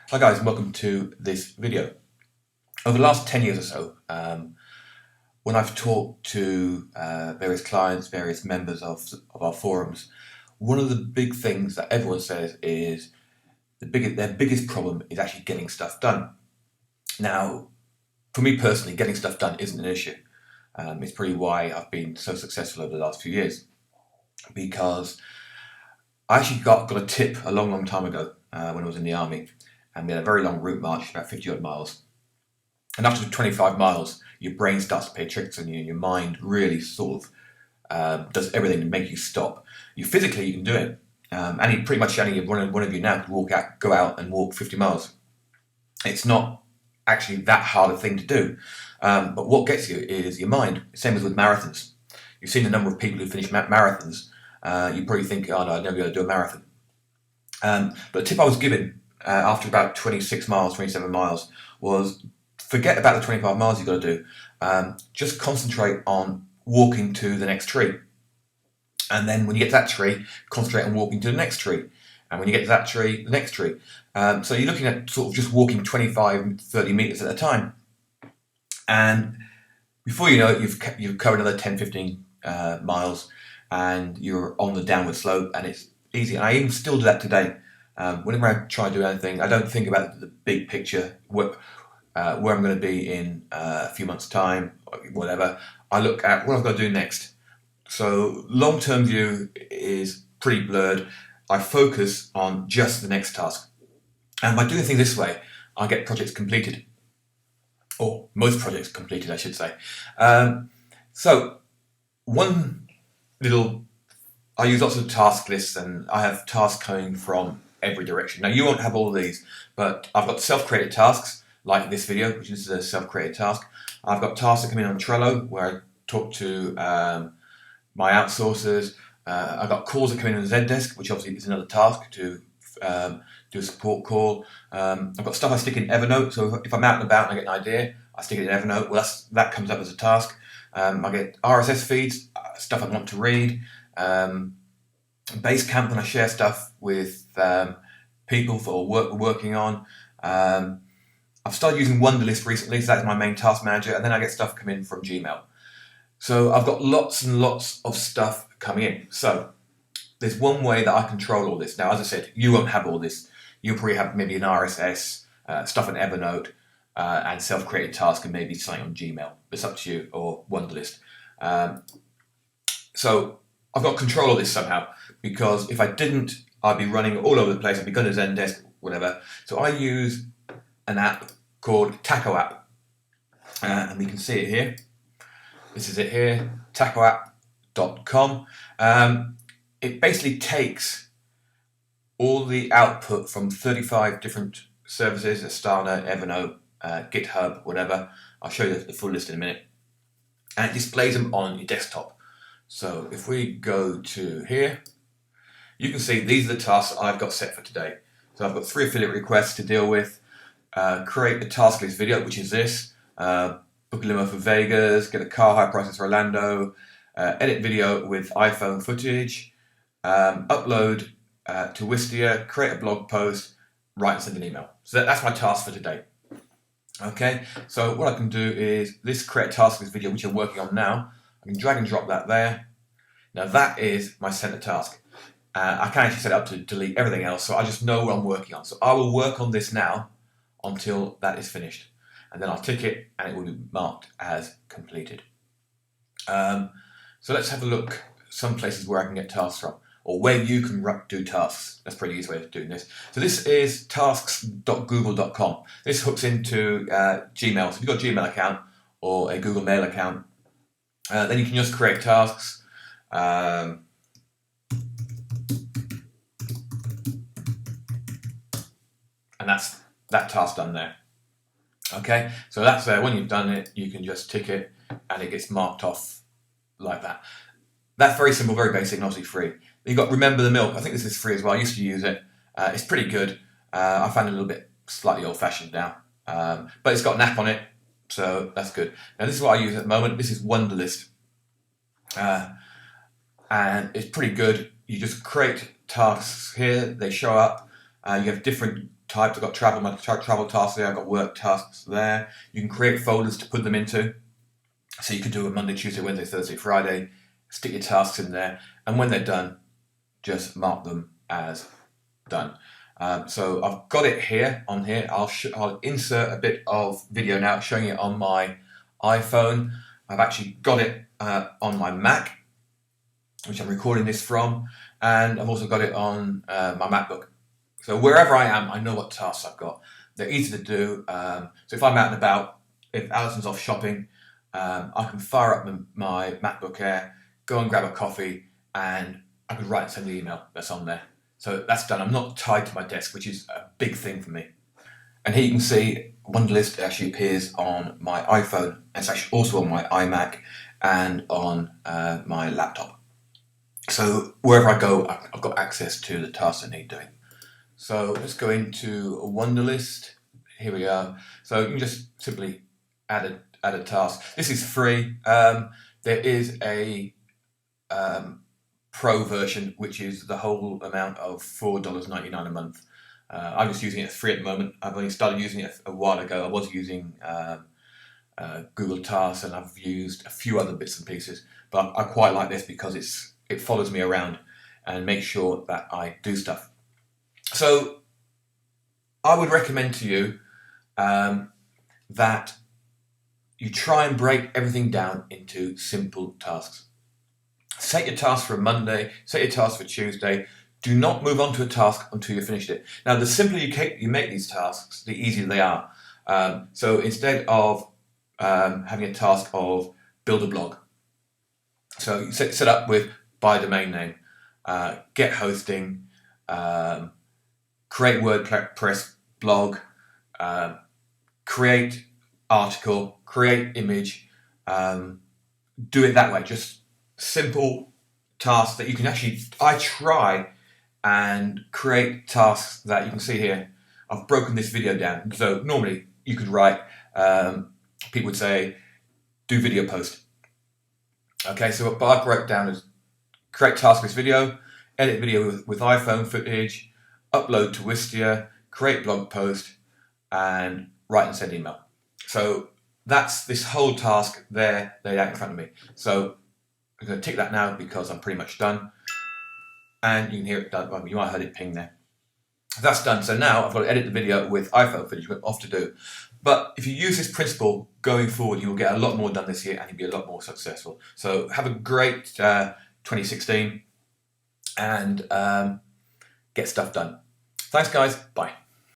Hi guys, and welcome to this video. Over the last 10 years or so, when I've talked to various clients, various members of our forums, one of the big things that everyone says is their biggest problem is actually getting stuff done. Now, for me personally, getting stuff done isn't an issue. It's probably why I've been so successful over the last few years, because I actually got a tip a long time ago when I was in the army, and we had a very long route march, about 50 odd miles. And after 25 miles, your brain starts to play tricks on you, and your mind really sort of does everything to make you stop. Physically, you can do it. Pretty much any one of you now could go out and walk 50 miles. It's not actually that hard a thing to do. But what gets you is your mind. Same as with marathons. You've seen the number of people who finish marathons. You probably think, oh no, I'd never be able to do a marathon. But the tip I was given after about 26 miles, 27 miles was forget about the 25 miles you've got to do. Just concentrate on walking to the next tree. And then when you get to that tree, concentrate on walking to the next tree. And when you get to that tree, the next tree. So you're looking at sort of just walking 25, 30 meters at a time. And before you know it, you've covered another 10, 15 miles, and you're on the downward slope, and it's easy. And I even still do that today. Whenever I try to do anything, I don't think about the big picture, where I'm going to be in a few months' time, whatever. I look at what I've got to do next. So long-term view is pretty blurred. I focus on just the next task. And by doing things this way, I get projects completed. Or most projects completed, I should say. So I use lots of task lists, and I have tasks coming from every direction. Now, you won't have all of these, but I've got self-created tasks, like this video, which is a self-created task. I've got tasks that come in on Trello, where I talk to my outsourcers. I've got calls that come in on Zendesk, which obviously is another task to do a support call. I've got stuff I stick in Evernote, so if I'm out and about and I get an idea, I stick it in Evernote. Well, that comes up as a task. I get RSS feeds, stuff I want to read. Basecamp, when I share stuff with people for work we're working on. I've started using Wunderlist recently, so that's my main task manager, and then I get stuff coming in from Gmail. So I've got lots and lots of stuff coming in. So there's one way that I control all this. Now, as I said, you won't have all this. You'll probably have maybe an RSS, stuff in Evernote, and self-created task, and maybe something on Gmail. It's up to you, or Wunderlist. So I've got control of this somehow, because if I didn't, I'd be running all over the place. I'd be going to Zendesk, whatever. So I use an app called Taco App, and we can see it here. This is it here, tacoapp.com. It basically takes all the output from 35 different services, Asana, Evernote, GitHub, whatever. I'll show you the full list in a minute. And it displays them on your desktop. So if we go to here, you can see these are the tasks I've got set for today. So I've got 3 affiliate requests to deal with, create a task list video, which is this, book a limo for Vegas, get a car hire prices for Orlando, edit video with iPhone footage, upload to Wistia, create a blog post, write and send an email. So that's my task for today. Okay, so what I can do is this create a task list video, which I'm working on now. I can drag and drop that there. Now that is my center task. I can actually set it up to delete everything else, so I just know what I'm working on. So I will work on this now until that is finished. And then I'll tick it, and it will be marked as completed. So let's have a look some places where I can get tasks from, or where you can do tasks. That's a pretty easy way of doing this. So this is tasks.google.com. This hooks into Gmail. So if you've got a Gmail account or a Google Mail account, then you can just create tasks. And that's that task done there. Okay, so that's there. When you've done it, you can just tick it, and it gets marked off like that. That's very simple, very basic, and obviously free. You've got Remember the Milk. I think this is free as well. I used to use it. It's pretty good. I find it a little bit slightly old-fashioned now, but it's got an app on it, so that's good. Now this is what I use at the moment. This is Wunderlist, and it's pretty good. You just create tasks here. They show up. You have different typed. I've got my travel tasks there. I've got work tasks there. You can create folders to put them into. So you can do a Monday, Tuesday, Wednesday, Thursday, Friday. Stick your tasks in there, and when they're done, just mark them as done. So I've got it here on here. I'll insert a bit of video now showing it on my iPhone. I've actually got it on my Mac, which I'm recording this from, and I've also got it on my MacBook. So wherever I am, I know what tasks I've got. They're easy to do. So if I'm out and about, if Alison's off shopping, I can fire up my MacBook Air, go and grab a coffee, and I could write and send the email that's on there. So that's done. I'm not tied to my desk, which is a big thing for me. And here you can see Wunderlist actually appears on my iPhone. It's actually also on my iMac and on my laptop. So wherever I go, I've got access to the tasks I need doing. So let's go into Wunderlist. Here we are. So you can just simply add a task. This is free. There is a Pro version, which is the whole amount of $4.99 a month. I'm just using it free at the moment. I've only started using it a while ago. I was using Google Tasks, and I've used a few other bits and pieces, but I quite like this because it follows me around and makes sure that I do stuff. So I would recommend to you that you try and break everything down into simple tasks. Set your task for Monday, set your task for Tuesday. Do not move on to a task until you've finished it. Now, the simpler you make these tasks, the easier they are. So instead of having a task of build a blog, so you set up with buy domain name, get hosting, create WordPress blog, create article, create image, do it that way. Just simple tasks that you can actually, I try and create tasks that you can see here. I've broken this video down. So normally you could write, people would say, do video post. Okay, so what I broke down is create task with video, edit video with iPhone footage, upload to Wistia, create blog post, and write and send email. So that's this whole task there laid out in front of me. So I'm going to tick that now because I'm pretty much done. And you can hear it done. Well, you might have heard it ping there. That's done. So now I've got to edit the video with iPhone footage, which I'm off to do. But if you use this principle going forward, you will get a lot more done this year and you'll be a lot more successful. So have a great 2016 and get stuff done. Thanks, guys. Bye.